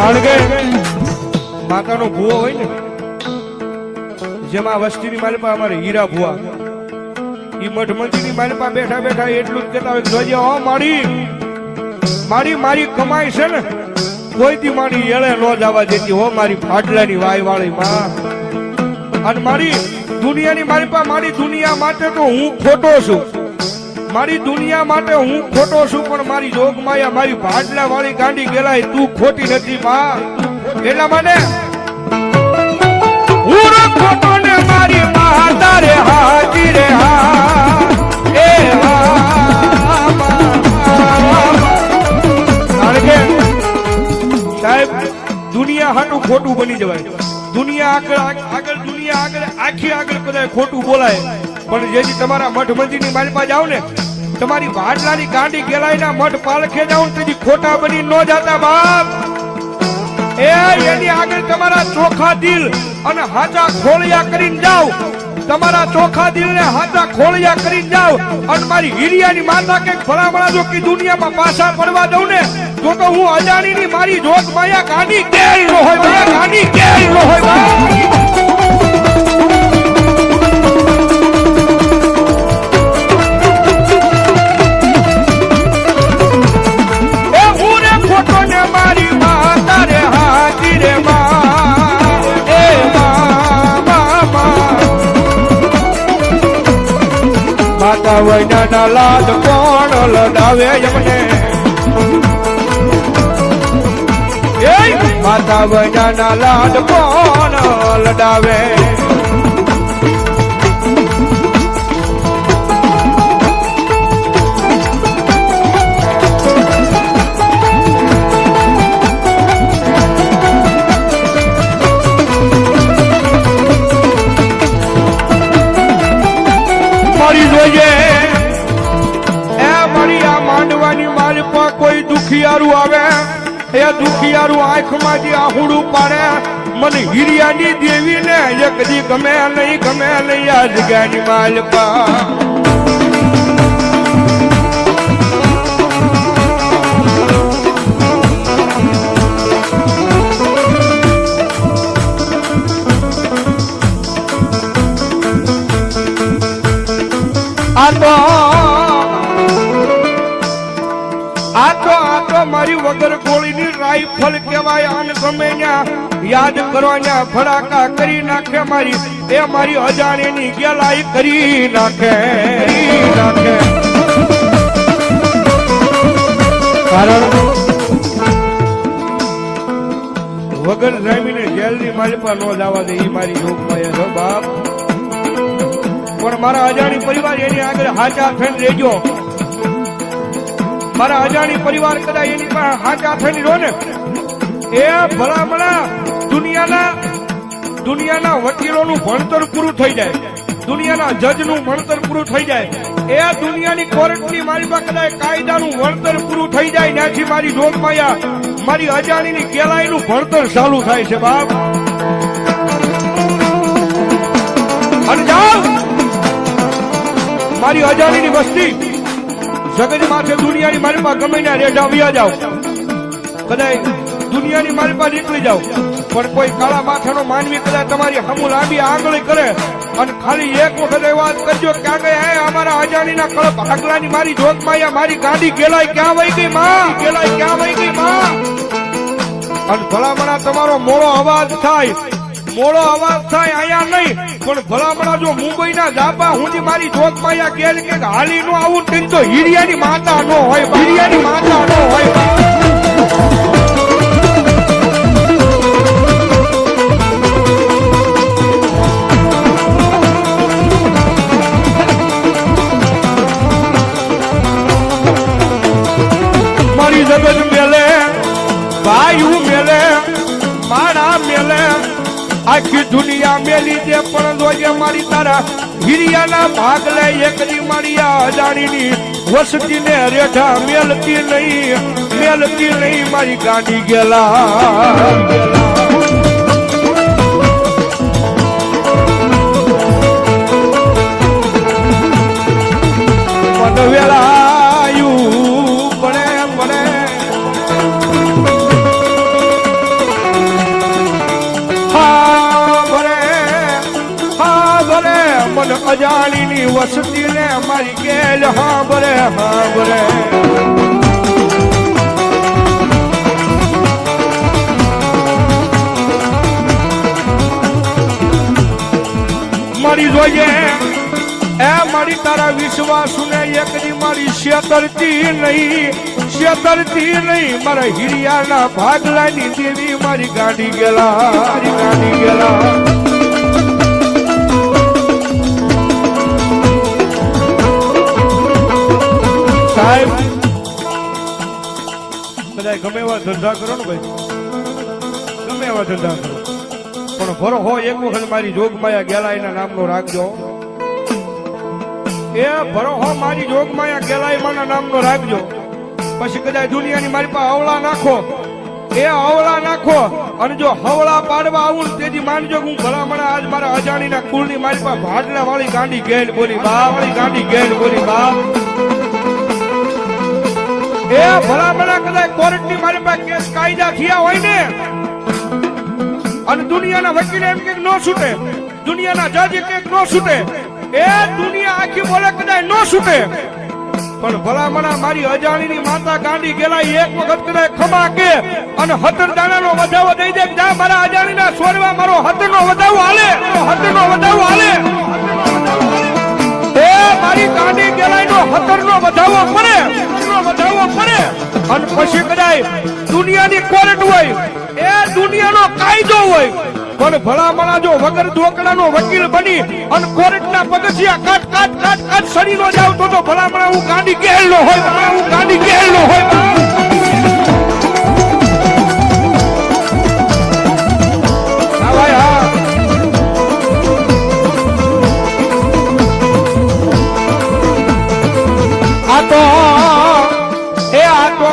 કારણ કે માતાનો ભૂવો હોય ને, જેમાં વસ્તીની માલિપા અમારે હીરા ભૂવા, ઈ મઠ મંદિરની માલિપા બેઠા બેઠા એટલું જ કહેતા હોય, જોજે હો મારી કમાઈ છે ને કોઈથી મારી એળે ન જવા દેતી હો, મારી ફાટલાની વાય વાળી માં. અને મારી દુનિયાની માલિપા, મારી દુનિયા માટે તો હું ખોટો છું, મારી દુનિયા માટે હું ખોટો છું, પણ મારી જોગ માયા, મારી ફાટલા વાળી ગાંડી ગેલાય તું ખોટી નથી માં. એટલા માટે હું ખોટો ને મારી માતા રે હાજી રે હા એ કારણ કે સાહેબ દુનિયા હાટું ખોટું બની જવાય, દુનિયા આગળ દુનિયા આગળ આખી આગળ કદાચ ખોટું બોલાય, પણ જેથી તમારા મઠ મંદિરની માલિપા જાવ ને, તમારી વાડલાની ગાંડી ગેલાઈના મઠ પાલખે જાવ ને તેથી ખોટા બની ન જાતા બાપ. એ એની આગળ તમારા ચોખા દિલ અને હાચા ખોળિયા કરીને જાવ, તમારા ચોખા દિલ ને હાચા ખોળિયા કરીને જાવ, અને મારી હીરિયાની માતા કે ભલામણા જો કે દુનિયામાં પાછા પડવા દઉં ને તો હું અજાણીની મારી જોત માયા ગાંડી કેરી નો હોય, માયા ગાંડી કેરી નો હોય. માતા વૈના લાડ કોણ લડાવે એમને, માતા વૈના લાડ કોણ લડાવે. કોઈ દુખિયારું આવે એ દુખિયારું આંખમાંથી આહુડું પાડે, મને હીરિયાની દેવી ને એક દી ગમે નહીં આ જગ્યાની માલપા. આ મારી વગર ગોળીની રાઈફલ કહેવાય, આન ગમે યાદ કરવાના ફડાકા કરી નાખે, મારી એ મારી અજાણ્યાની ગેલાઈ કરી નાખે. કારણ વગર જામીને જેલની માલિપા ન જવા દે, એ મારી જોગ માયા છો બાપ. પણ મારા અજાણી પરિવાર એની આગળ હાચા થઈને રહેજો, મારા અજાણી પરિવાર કદાચ એની પાસે હાચા થઈને રહો ને, એ ભલામણા દુનિયાના વકીલોનું ભણતર પૂરું થઈ જાય, દુનિયાના જજનું ભણતર પૂરું થઈ જાય, એ દુનિયાની કોર્ટની મારી પાસે કદાચ કાયદાનું ભણતર પૂરું થઈ જાય, ત્યાંથી મારી જોગ માયા, મારી અજાણીની કેલાઈનું ભણતર ચાલુ થાય છે બાપ. અને જાઓ મારી અજાણીની વસ્તી જગત માથે દુનિયાની માલિપા ગમે ના રેઢા વ્યા જાવ, કદાચ દુનિયાની માલિપા નીકળી જાવ, પણ કોઈ કાળા માથાનો માનવી કદાચ તમારી હમુ લાંબી આંગળી કરે અને ખાલી એક વખત વાત કરજો કે આગળ હે અમારા અજાણીના કળપ આગલાની મારી જોત માયા, મારી ગાડી ગેલાઈ ક્યાં વહી ગઈ માં, ગેલાઈ ક્યાં વહી ગઈ માં. અને ભલામણા તમારો મોડો અવાજ થાય અહીંયા નહીં, પણ ભલામણા જો મુંબઈના જાપા હું મારી જોત માયા કે હાલી નો આવું તો હીરિયાની માતા નો હોય, હીરિયાની માતા નો હોય. મારી જગત મેલે ભાઈ મેલે મારા મેલે આખી દુનિયા મેલી દે, પણ જોજે મારી તારા હીરિયાના ભાગલે એકલી મારી અજાણીની વસતીને રેઠા મેલતી નહીં મારી ગાડી ગેલા. વેળાયું પડે વસતી ને મારી ગેલ હાંભરે હાંભરે મારી જોઈએ એ મારી તારા વિશ્વાસ ને એક દી મારી છેતરતી નહીં મારા હિરિયાના ભાગલાની દેવી મારી ગાડી ગેલા સાહેબ બધા ગમે એવા ધંધા કરો ને ભાઈ ગમે એવા ધંધા કરો પણ ભરો હોય એક વખત મારી જોગમાયા ગેલાઈના નામનો રાખજો એ ભરો હો મારી જોગમાયા ગેલાઈમાના નામનો રાખજો પછી કદાચ દુનિયાની મારી પાસે અવળા નાખો એ અવળા નાખો અને જો હવળા પાડવા આવું તેથી માનજો હું ભલામણા આજ મારા અજાણીના કુળની મારી પાસે ભાડલા વાળી ગાંડી ગેલ બોલી બા વાળી ગાંડી ગેલ બોલી બા એ ભલામણા કદાચ કોર્ટની મારી પાસે કેસ કાયદા થયા હોય ને અને દુનિયાના વકીલ એમ કે નો છૂટે દુનિયાના જજ કે નો છૂટે એ દુનિયા આખી બોલે કદાચ નો છૂટે પણ ભલામણા મારી અજાણીની માતા ગાંડી ગેલા એક વખત કદાચ ખમા કે અને 17 દાણાનો વધાવો દઈ દે જા મારા અજાણીના છોડવા મારો 17નો વધાવો હાલે 17નો વધાવો હાલે એ મારી ગાંડી ગેલાઈનો 17નો વધાવો પડે અને પછી કદાચ દુનિયાની કોર્ટ હોય એ દુનિયાનો કાયદો હોય પણ ભલામણા જો વગર દોકડાનો વકીલ બની અને કોર્ટના પગથિયા કાટ સડીનો જાવ તો ભલામણા હું ગાંડી ગેલનો હોય હું ગાંડી ગેલનો હોય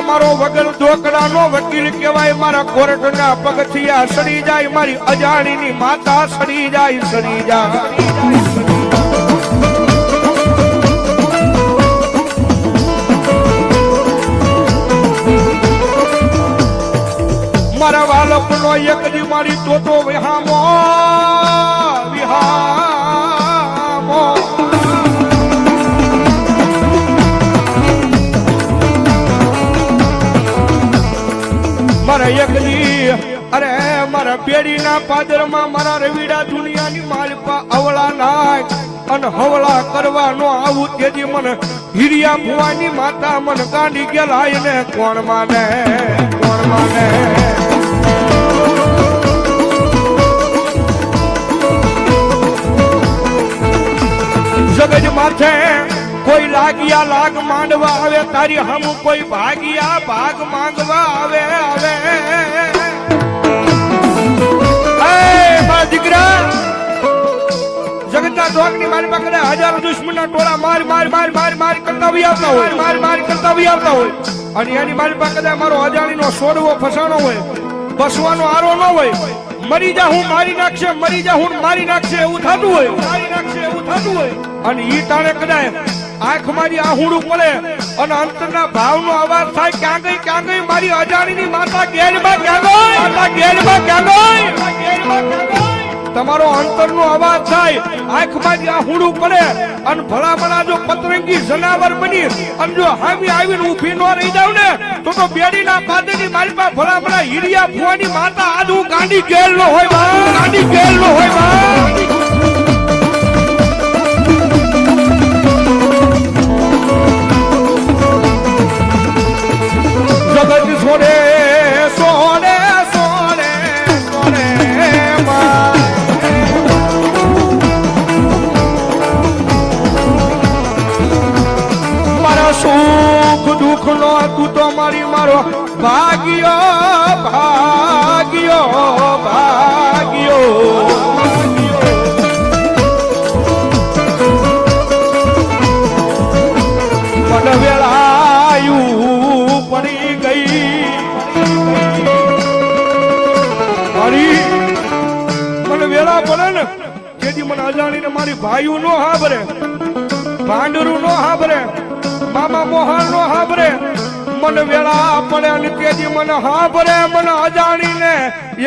મારો વગર દોકડાનો વકીલ કહેવાય મારા કોર્ટના પગથિયા સડી જાય મારી અજાણીની માતા સડી જાય મારા વાલકનો એક દી મારી તોતો વિહામો મારા એકલી અરે મારા બેડીના પાદરમાં મારા રવિડા દુનિયાની માલપા અવળા નાખ અને હવળા કરવાનો આવું તેથી મને હિરિયા ભુવાની માતા મને ગાંડી ગેલાય ને કોણ માને જગજ માથે કોઈ લાગિયા લાગ માંડવા આવે તારી હમ કોઈ ભાગિયા ભાગ માંગવા આવે દીકરા જગતના ડોગની મારી પાસે હજારો દુશ્મનના ટોળા માર કરતા બી આવતા હોય અને એની મારી પાસે મારો અજાણીનો છોડવો ફસાણો હોય બસવાનો આરો ન હોય મરી જા હું મારી નાખશે એવું થતું હોય અને ઈ તાણે કદાચ આંખ મારી આહુડું પડે અને અંતરના ભાવનો અવાજ થાય ક્યાં ગઈ મારી અજાણીની માતા ગેરમાં ક્યાં ગઈ તમારો અંતરનો અવાજ થાય આંખ મારી આહુડું પડે અને ભલામણા જો પતરંગી જનાવર બની અને જો હામી આવીને ઊભી ન રહી જાવ ને તો બેડીના પાદરની મારી પાસે ભલામણા હિરિયા ભુવાની માતા આજ હું ગાંડી ગેલ નો હોય બા જગત સોરે મારા સુખ દુઃખ નો તું તો મારો ભાગ્યો મને વેળાયું પડી ગઈ મને વેળા પડે ને તેથી મને અજાણીને મારી ભાઈઓ નો હાબરે ભાંડરું નો હાબરે મામા મોહન નો હાબરે મને વેળા પડે અને તેથી મને હાબરે મને અજાણીને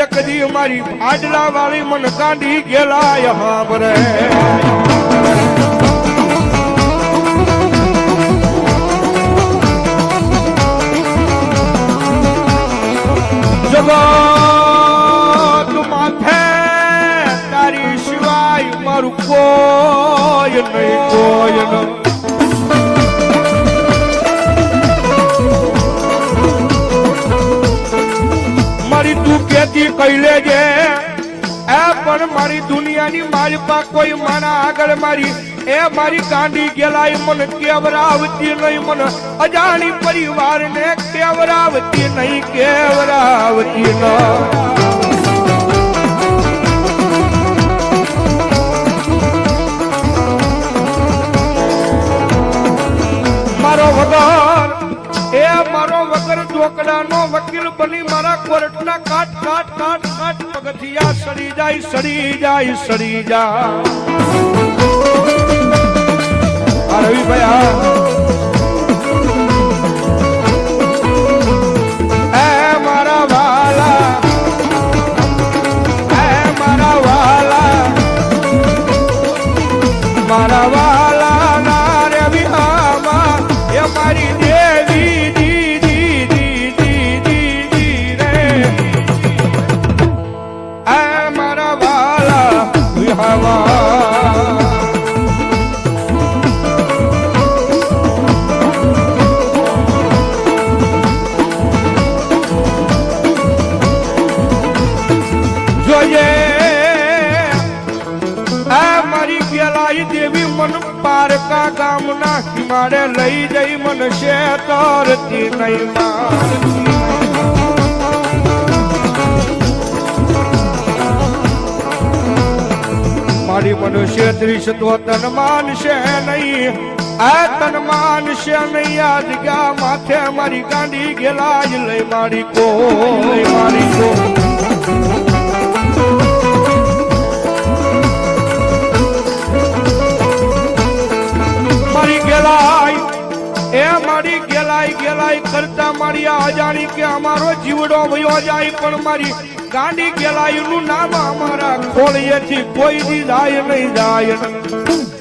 એક દી મારી આડલા વાળી મને કાઢી ગેલાય હાબરે ભગત માથે તારી સિવાય મારું કોઈ નહીં કોઈ નહીં મારી તું કેતી કહી લેજે એ પણ મારી દુનિયાની માલપા કોઈ માના આગળ મારી એ મારી ગાંડી ગેલાય મને કેવરાવતી નહીં મને અજાણી પરિવારને કેવરાવતી નહીં કેવરાવતી નહીં મારો વગર એ મારો વગર ઢોકડાનો વકીલ બની મારા કોર્ટના કાટ કાટ કાટ કાટ પગથિયા સડી જાય સડી જાય સડી જાય રવિભાઈ એ મારા વાલા એ મારા વાલા મારા વાલા ના રે વિહામાં એ મારી દેવી દીદી દીદી દીદી રે એ મારા વાલા વિહામાં દેવી મન પારકા ગામના હિમાડે લઈ જઈ મન શેતરતી નહીં મારી મનુષ્ય ત્રીસ તો તન માનશે નહીં આ તન માનશે નહીં આ જગ્યા માથે મારી ગાંડી ગેલા જ લઈ મારી કો મારી કો એ મારી ગેલાઈ ગેલાઈ કરતા મારી અજાણી કે અમારો જીવડો વયો જાય પણ મારી ગાંડી ગેલાઈ નું નામ અમારા ખોળિયેથી કોઈ દી જાય નહીં જાય